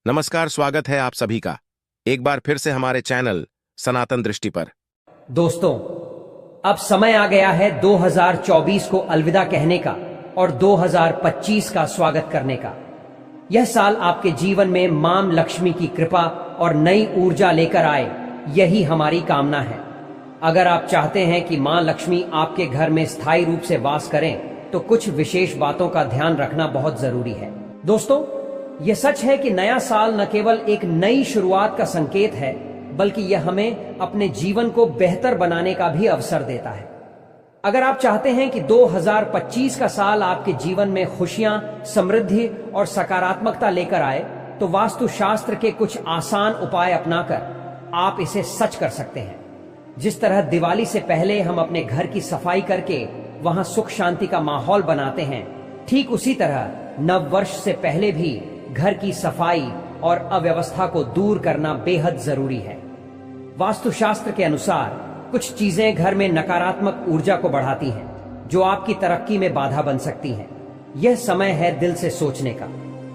नमस्कार, स्वागत है आप सभी का एक बार फिर से हमारे चैनल सनातन दृष्टि पर। दोस्तों, अब समय आ गया है 2024 को अलविदा कहने का और 2025 का स्वागत करने का। यह साल आपके जीवन में मां लक्ष्मी की कृपा और नई ऊर्जा लेकर आए, यही हमारी कामना है। अगर आप चाहते हैं कि मां लक्ष्मी आपके घर में स्थायी रूप से वास करें, तो कुछ विशेष बातों का ध्यान रखना बहुत जरूरी है। दोस्तों, यह सच है कि नया साल न केवल एक नई शुरुआत का संकेत है, बल्कि यह हमें अपने जीवन को बेहतर बनाने का भी अवसर देता है। अगर आप चाहते हैं कि 2025 का साल आपके जीवन में खुशियां, समृद्धि और सकारात्मकता लेकर आए, तो वास्तुशास्त्र के कुछ आसान उपाय अपनाकर आप इसे सच कर सकते हैं। जिस तरह दिवाली से पहले हम अपने घर की सफाई करके वहां सुख शांति का माहौल बनाते हैं, ठीक उसी तरह नव वर्ष से पहले भी घर की सफाई और अव्यवस्था को दूर करना बेहद जरूरी है। वास्तुशास्त्र के अनुसार कुछ चीजें घर में नकारात्मक ऊर्जा को बढ़ाती हैं, जो आपकी तरक्की में बाधा बन सकती हैं। यह समय है दिल से सोचने का।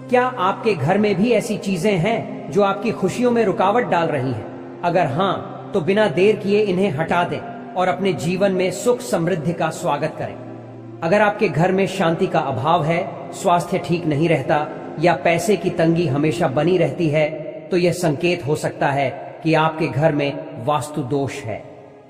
क्या आपके घर में भी ऐसी चीजें हैं जो आपकी खुशियों में रुकावट डाल रही हैं? अगर हाँ, तो बिना देर किए इन्हें हटा दें और अपने जीवन में सुख समृद्धि का स्वागत करें। अगर आपके घर में शांति का अभाव है, स्वास्थ्य ठीक नहीं रहता या पैसे की तंगी हमेशा बनी रहती है, तो यह संकेत हो सकता है कि आपके घर में वास्तु दोष है।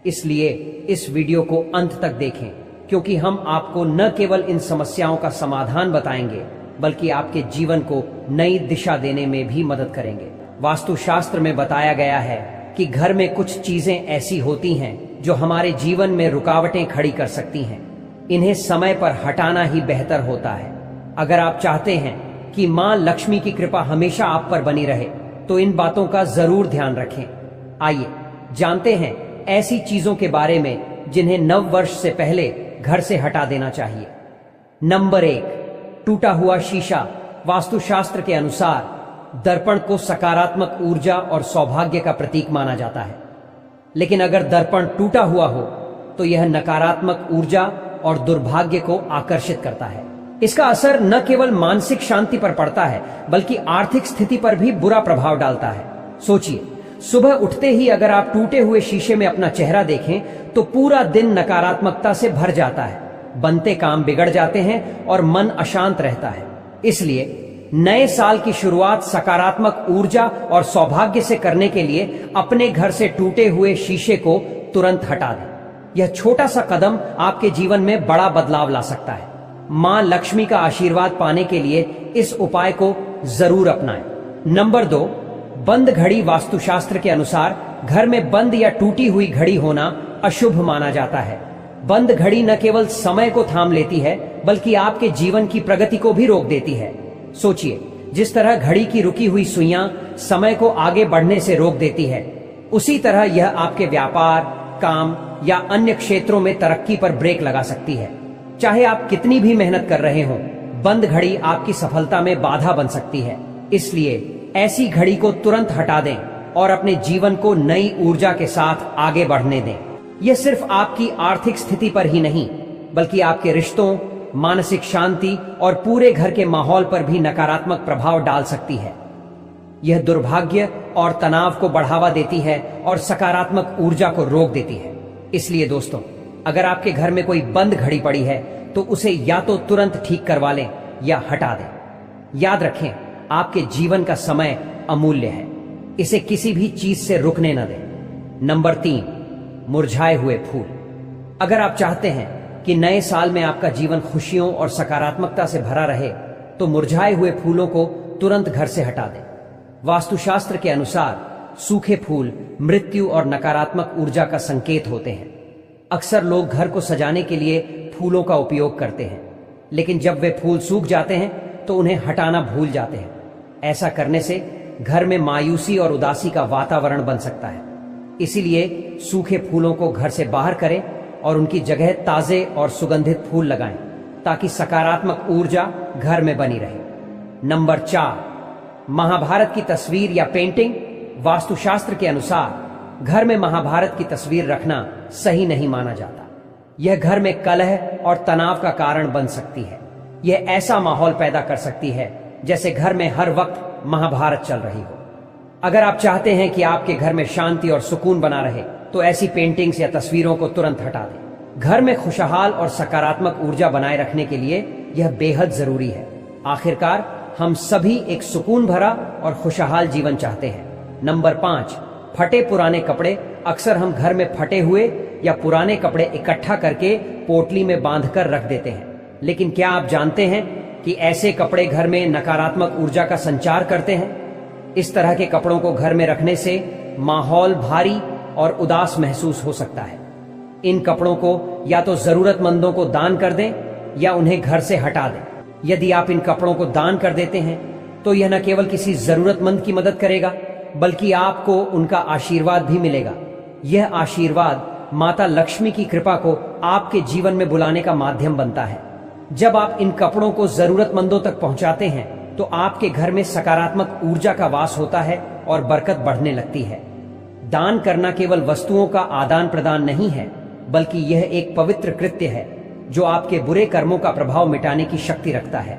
इसलिए इस वीडियो को अंत तक देखें, क्योंकि हम आपको न केवल इन समस्याओं का समाधान बताएंगे, बल्कि आपके जीवन को नई दिशा देने में भी मदद करेंगे। वास्तुशास्त्र में बताया गया है कि घर में कुछ चीजें ऐसी होती हैं जो हमारे जीवन में रुकावटें खड़ी कर सकती हैं। इन्हें समय पर हटाना ही बेहतर होता है। अगर आप चाहते हैं कि मां लक्ष्मी की कृपा हमेशा आप पर बनी रहे, तो इन बातों का जरूर ध्यान रखें। आइए जानते हैं ऐसी चीजों के बारे में जिन्हें नव वर्ष से पहले घर से हटा देना चाहिए। नंबर 1, टूटा हुआ शीशा। वास्तुशास्त्र के अनुसार दर्पण को सकारात्मक ऊर्जा और सौभाग्य का प्रतीक माना जाता है, लेकिन अगर दर्पण टूटा हुआ हो तो यह नकारात्मक ऊर्जा और दुर्भाग्य को आकर्षित करता है। इसका असर न केवल मानसिक शांति पर पड़ता है, बल्कि आर्थिक स्थिति पर भी बुरा प्रभाव डालता है। सोचिए, सुबह उठते ही अगर आप टूटे हुए शीशे में अपना चेहरा देखें, तो पूरा दिन नकारात्मकता से भर जाता है, बनते काम बिगड़ जाते हैं और मन अशांत रहता है। इसलिए नए साल की शुरुआत सकारात्मक ऊर्जा और सौभाग्य से करने के लिए अपने घर से टूटे हुए शीशे को तुरंत हटा दें। यह छोटा सा कदम आपके जीवन में बड़ा बदलाव ला सकता है। मां लक्ष्मी का आशीर्वाद पाने के लिए इस उपाय को जरूर अपनाएं। नंबर 2, बंद घड़ी। वास्तुशास्त्र के अनुसार घर में बंद या टूटी हुई घड़ी होना अशुभ माना जाता है। बंद घड़ी न केवल समय को थाम लेती है, बल्कि आपके जीवन की प्रगति को भी रोक देती है। सोचिए, जिस तरह घड़ी की रुकी हुई सुइयां समय को आगे बढ़ने से रोक देती है, उसी तरह यह आपके व्यापार, काम या अन्य क्षेत्रों में तरक्की पर ब्रेक लगा सकती है। चाहे आप कितनी भी मेहनत कर रहे हों, बंद घड़ी आपकी सफलता में बाधा बन सकती है। इसलिए ऐसी घड़ी को तुरंत हटा दें और अपने जीवन को नई ऊर्जा के साथ आगे बढ़ने दें। यह सिर्फ आपकी आर्थिक स्थिति पर ही नहीं, बल्कि आपके रिश्तों, मानसिक शांति और पूरे घर के माहौल पर भी नकारात्मक प्रभाव डाल सकती है। यह दुर्भाग्य और तनाव को बढ़ावा देती है और सकारात्मक ऊर्जा को रोक देती है। इसलिए दोस्तों, अगर आपके घर में कोई बंद घड़ी पड़ी है, तो उसे या तो तुरंत ठीक करवा लें या हटा दें। याद रखें, आपके जीवन का समय अमूल्य है, इसे किसी भी चीज से रुकने न दें। नंबर 3, मुरझाए हुए फूल। अगर आप चाहते हैं कि नए साल में आपका जीवन खुशियों और सकारात्मकता से भरा रहे, तो मुरझाए हुए फूलों को तुरंत घर से हटा दें। वास्तुशास्त्र के अनुसार सूखे फूल मृत्यु और नकारात्मक ऊर्जा का संकेत होते हैं। अक्सर लोग घर को सजाने के लिए फूलों का उपयोग करते हैं, लेकिन जब वे फूल सूख जाते हैं तो उन्हें हटाना भूल जाते हैं। ऐसा करने से घर में मायूसी और उदासी का वातावरण बन सकता है। इसीलिए सूखे फूलों को घर से बाहर करें और उनकी जगह ताजे और सुगंधित फूल लगाएं, ताकि सकारात्मक ऊर्जा घर में बनी रहे। नंबर 4, महाभारत की तस्वीर या पेंटिंग। वास्तुशास्त्र के अनुसार घर में महाभारत की तस्वीर रखना सही नहीं माना जाता। यह घर में कलह और तनाव का कारण बन सकती है। यह ऐसा माहौल पैदा कर सकती है जैसे घर में हर वक्त महाभारत चल रही हो। अगर आप चाहते हैं कि आपके घर में शांति और सुकून बना रहे तो ऐसी पेंटिंग्स या तस्वीरों को तुरंत हटा दें। घर में खुशहाल और सकारात्मक ऊर्जा बनाए रखने के लिए यह बेहद जरूरी है। आखिरकार हम सभी एक सुकून भरा और खुशहाल जीवन चाहते हैं। नंबर 5, फटे पुराने कपड़े। अक्सर हम घर में फटे हुए या पुराने कपड़े इकट्ठा करके पोटली में बांधकर रख देते हैं, लेकिन क्या आप जानते हैं कि ऐसे कपड़े घर में नकारात्मक ऊर्जा का संचार करते हैं? इस तरह के कपड़ों को घर में रखने से माहौल भारी और उदास महसूस हो सकता है। इन कपड़ों को या तो जरूरतमंदों को दान कर दें या उन्हें घर से हटा दें। यदि आप इन कपड़ों को दान कर देते हैं तो यह न केवल किसी जरूरतमंद की मदद करेगा बल्कि आपको उनका आशीर्वाद भी मिलेगा। यह आशीर्वाद माता लक्ष्मी की कृपा को आपके जीवन में बुलाने का माध्यम बनता है। जब आप इन कपड़ों को जरूरतमंदों तक पहुंचाते हैं तो आपके घर में सकारात्मक ऊर्जा का वास होता है और बरकत बढ़ने लगती है। दान करना केवल वस्तुओं का आदान प्रदान नहीं है, बल्कि यह एक पवित्र कृत्य है जो आपके बुरे कर्मों का प्रभाव मिटाने की शक्ति रखता है।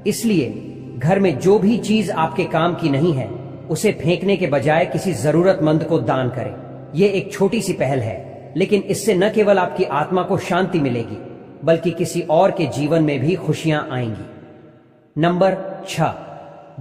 इसलिए घर में जो भी चीज आपके काम की नहीं है उसे फेंकने के बजाय किसी जरूरतमंद को दान करें। यह एक छोटी सी पहल है, लेकिन इससे न केवल आपकी आत्मा को शांति मिलेगी बल्कि किसी और के जीवन में भी खुशियां आएंगी। नंबर 6,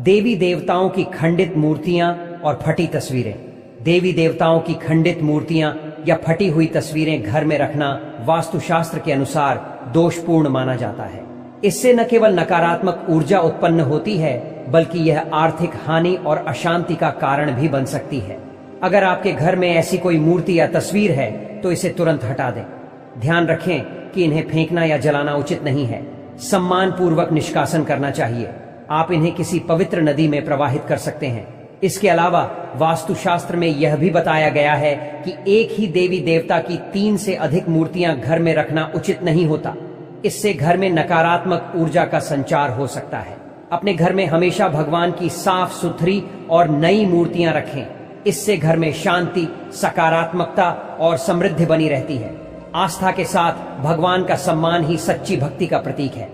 देवी देवताओं की खंडित मूर्तियां और फटी तस्वीरें। देवी देवताओं की खंडित मूर्तियां या फटी हुई तस्वीरें घर में रखना वास्तुशास्त्र के अनुसार दोषपूर्ण माना जाता है। इससे न केवल नकारात्मक ऊर्जा उत्पन्न होती है बल्कि यह आर्थिक हानि और अशांति का कारण भी बन सकती है। अगर आपके घर में ऐसी कोई मूर्ति या तस्वीर है तो इसे तुरंत हटा दें। ध्यान रखें कि इन्हें फेंकना या जलाना उचित नहीं है। सम्मान पूर्वक निष्कासन करना चाहिए। आप इन्हें किसी पवित्र नदी में प्रवाहित कर सकते हैं। इसके अलावा वास्तुशास्त्र में यह भी बताया गया है कि एक ही देवी देवता की 3 से अधिक मूर्तियां घर में रखना उचित नहीं होता। इससे घर में नकारात्मक ऊर्जा का संचार हो सकता है। अपने घर में हमेशा भगवान की साफ सुथरी और नई मूर्तियां रखें। इससे घर में शांति, सकारात्मकता और समृद्धि बनी रहती है। आस्था के साथ भगवान का सम्मान ही सच्ची भक्ति का प्रतीक है।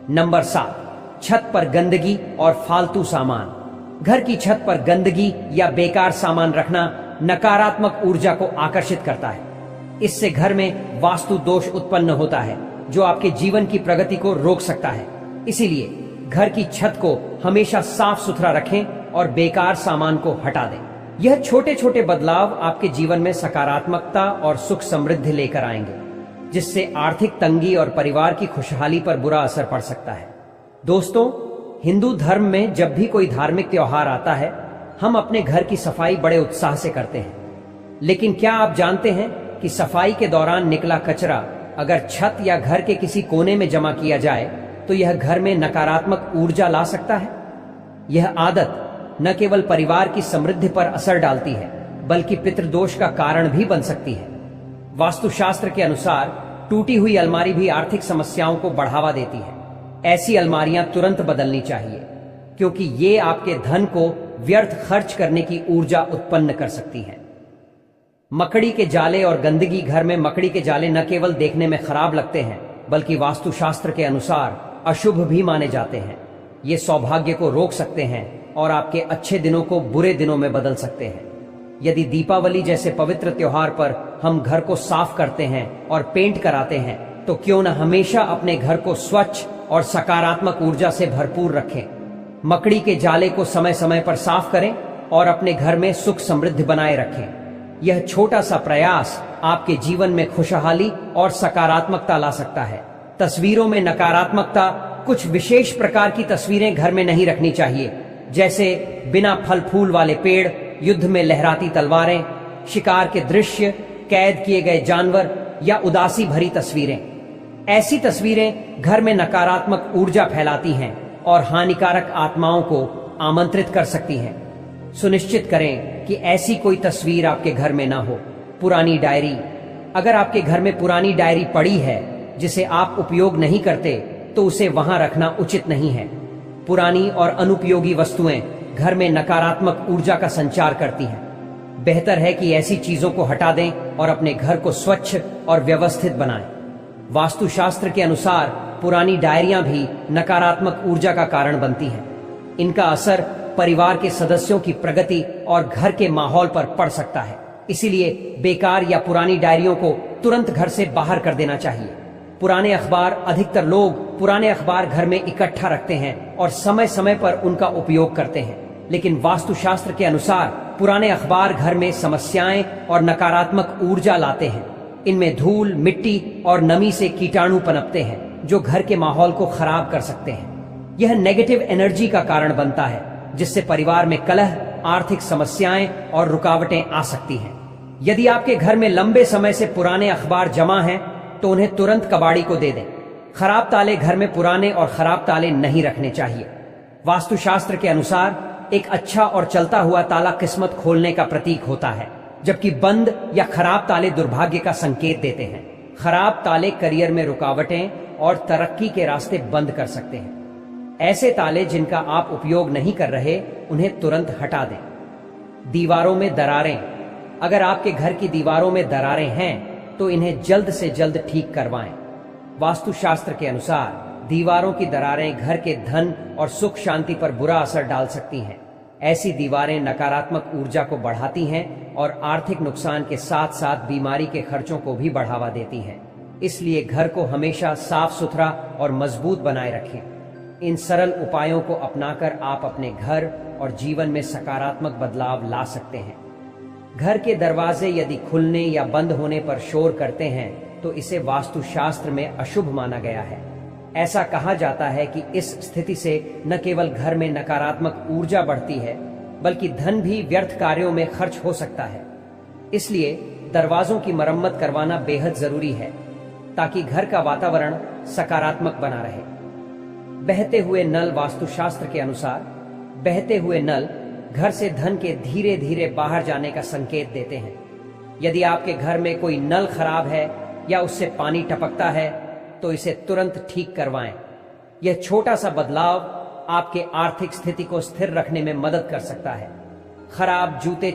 नंबर 7, छत पर गंदगी और फालतू सामान। घर की छत पर गंदगी या बेकार सामान रखना नकारात्मक ऊर्जा को आकर्षित करता है। इससे घर में वास्तु दोष उत्पन्न होता है जो आपके जीवन की प्रगति को रोक सकता है। इसीलिए घर की छत को हमेशा साफ सुथरा रखें और बेकार सामान को हटा दें। यह छोटे छोटे बदलाव आपके जीवन में सकारात्मकता और सुख समृद्धि लेकर आएंगे, जिससे आर्थिक तंगी और परिवार की खुशहाली पर बुरा असर पड़ सकता है। दोस्तों, हिंदू धर्म में जब भी कोई धार्मिक त्योहार आता है हम अपने घर की सफाई बड़े उत्साह से करते हैं। लेकिन क्या आप जानते हैं कि सफाई के दौरान निकला कचरा अगर छत या घर के किसी कोने में जमा किया जाए तो यह घर में नकारात्मक ऊर्जा ला सकता है। यह आदत न केवल परिवार की समृद्धि पर असर डालती है बल्कि पितृदोष का कारण भी बन सकती है। वास्तुशास्त्र के अनुसार टूटी हुई अलमारी भी आर्थिक समस्याओं को बढ़ावा देती है। ऐसी अलमारियां तुरंत बदलनी चाहिए क्योंकि ये आपके धन को व्यर्थ खर्च करने की ऊर्जा उत्पन्न कर सकती हैं। मकड़ी के जाले और गंदगी। घर में मकड़ी के जाले न केवल देखने में खराब लगते हैं बल्कि वास्तुशास्त्र के अनुसार अशुभ भी माने जाते हैं। ये सौभाग्य को रोक सकते हैं और आपके अच्छे दिनों को बुरे दिनों में बदल सकते हैं। यदि दीपावली जैसे पवित्र त्योहार पर हम घर को साफ करते हैं और पेंट कराते हैं तो क्यों न हमेशा अपने घर को स्वच्छ और सकारात्मक ऊर्जा से भरपूर रखें। मकड़ी के जाले को समय समय पर साफ करें और अपने घर में सुख समृद्धि बनाए रखें। यह छोटा सा प्रयास आपके जीवन में खुशहाली और सकारात्मकता ला सकता है। तस्वीरों में नकारात्मकता। कुछ विशेष प्रकार की तस्वीरें घर में नहीं रखनी चाहिए, जैसे बिना फल फूल वाले पेड़, युद्ध में लहराती तलवारें, शिकार के दृश्य, कैद किए गए जानवर या उदासी भरी तस्वीरें। ऐसी तस्वीरें घर में नकारात्मक ऊर्जा फैलाती हैं और हानिकारक आत्माओं को आमंत्रित कर सकती हैं। सुनिश्चित करें कि ऐसी कोई तस्वीर आपके घर में ना हो। पुरानी डायरी। अगर आपके घर में पुरानी डायरी पड़ी है जिसे आप उपयोग नहीं करते तो उसे वहां रखना उचित नहीं है। पुरानी और अनुपयोगी वस्तुएं घर में नकारात्मक ऊर्जा का संचार करती हैं। बेहतर है कि ऐसी चीजों को हटा दें और अपने घर को स्वच्छ और व्यवस्थित बनाएं। वास्तुशास्त्र के अनुसार पुरानी डायरियां भी नकारात्मक ऊर्जा का कारण बनती हैं। इनका असर परिवार के सदस्यों की प्रगति और घर के माहौल पर पड़ सकता है। इसीलिए बेकार या पुरानी डायरियों को तुरंत घर से बाहर कर देना चाहिए। पुराने अखबार, अधिकतर लोग पुराने अखबार घर में इकट्ठा रखते हैं और समय समय पर उनका उपयोग करते हैं, लेकिन वास्तुशास्त्र के अनुसार पुराने अखबार घर में समस्याएं और नकारात्मक ऊर्जा लाते हैं। इनमें धूल, मिट्टी और नमी से कीटाणु पनपते हैं जो घर के माहौल को खराब कर सकते हैं। यह नेगेटिव एनर्जी का कारण बनता है, जिससे परिवार में कलह, आर्थिक समस्याएं और रुकावटें आ सकती हैं। यदि आपके घर में लंबे समय से पुराने अखबार जमा हैं, तो उन्हें तुरंत कबाड़ी को दे दें। खराब ताले घर में पुराने और खराब ताले नहीं रखने चाहिए। वास्तुशास्त्र के अनुसार एक अच्छा और चलता हुआ ताला किस्मत खोलने का प्रतीक होता है, जबकि बंद या खराब ताले दुर्भाग्य का संकेत देते हैं। खराब ताले करियर में रुकावटें और तरक्की के रास्ते बंद कर सकते हैं। ऐसे ताले जिनका आप उपयोग नहीं कर रहे, उन्हें तुरंत हटा दें। दीवारों में दरारें। अगर आपके घर की दीवारों में दरारें हैं, तो इन्हें जल्द से जल्द ठीक करवाएं। वास्तुशास्त्र के अनुसार दीवारों की दरारें घर के धन और सुख शांति पर बुरा असर डाल सकती हैं। ऐसी दीवारें नकारात्मक ऊर्जा को बढ़ाती हैं और आर्थिक नुकसान के साथ साथ बीमारी के खर्चों को भी बढ़ावा देती हैं। इसलिए घर को हमेशा साफ सुथरा और मजबूत बनाए रखें। इन सरल उपायों को अपनाकर आप अपने घर और जीवन में सकारात्मक बदलाव ला सकते हैं। घर के दरवाजे यदि खुलने या बंद होने पर शोर करते हैं, तो इसे वास्तुशास्त्र में अशुभ माना गया है। ऐसा कहा जाता है कि इस स्थिति से न केवल घर में नकारात्मक ऊर्जा बढ़ती है, बल्कि धन भी व्यर्थ कार्यों में खर्च हो सकता है। इसलिए दरवाजों की मरम्मत करवाना बेहद जरूरी है, ताकि घर का वातावरण सकारात्मक बना रहे। बहते हुए नल। वास्तुशास्त्र के अनुसार बहते हुए नल घर से धन के धीरे धीरे बाहर जाने का संकेत देते हैं। यदि आपके घर में कोई नल खराब है या उससे पानी टपकता है, तो इसे तुरंत ठीक करवाएं। यह छोटा सा बदलाव आपके आर्थिक स्थिति को स्थिर रखने में मदद कर सकता है। खराब जूते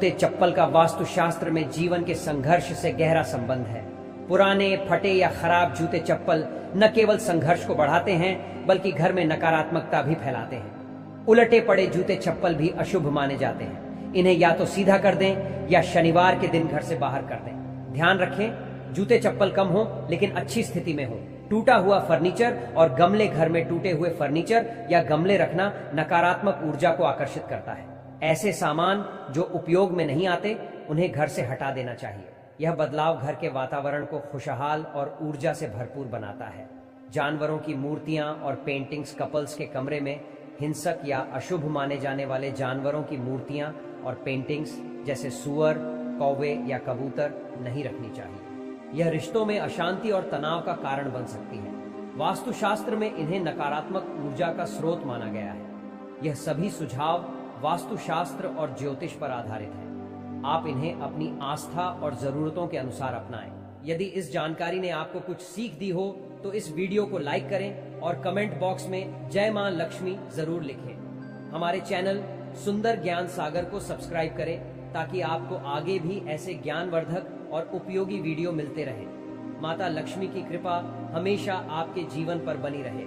चप्पल का वास्तुशास्त्र में जीवन के संघर्ष से गहरा संबंध है। पुराने, फटे या खराब जूते चप्पल न केवल संघर्ष को बढ़ाते हैं, बल्कि घर में नकारात्मकता भी फैलाते हैं। उलटे पड़े जूते चप्पल भी अशुभ माने जाते हैं। इन्हें या तो सीधा कर दें या शनिवार के दिन घर से बाहर कर दें। ध्यान रखें, जूते चप्पल कम हो लेकिन अच्छी स्थिति में हो। टूटा हुआ फर्नीचर और गमले। घर में टूटे हुए फर्नीचर या गमले रखना नकारात्मक ऊर्जा को आकर्षित करता है। ऐसे सामान जो उपयोग में नहीं आते, उन्हें घर से हटा देना चाहिए। यह बदलाव घर के वातावरण को खुशहाल और ऊर्जा से भरपूर बनाता है। जानवरों की मूर्तियां और पेंटिंग्स। कपल्स के कमरे में हिंसक या अशुभ माने जाने वाले जानवरों की मूर्तियां और पेंटिंग्स जैसे सुअर, कौवे या कबूतर नहीं रखनी चाहिए। यह रिश्तों में अशांति और तनाव का कारण बन सकती है। वास्तुशास्त्र में इन्हें नकारात्मक ऊर्जा का स्रोत माना गया है। यह सभी सुझाव वास्तुशास्त्र और ज्योतिष पर आधारित है। आप इन्हें अपनी आस्था और जरूरतों के अनुसार अपनाएं। यदि इस जानकारी ने आपको कुछ सीख दी हो, तो इस वीडियो को लाइक करें और कमेंट बॉक्स में जय मां लक्ष्मी जरूर लिखें। हमारे चैनल सुंदर ज्ञान सागर को सब्सक्राइब करें, ताकि आपको आगे भी ऐसे ज्ञानवर्धक और उपयोगी वीडियो मिलते रहें। माता लक्ष्मी की कृपा हमेशा आपके जीवन पर बनी रहे।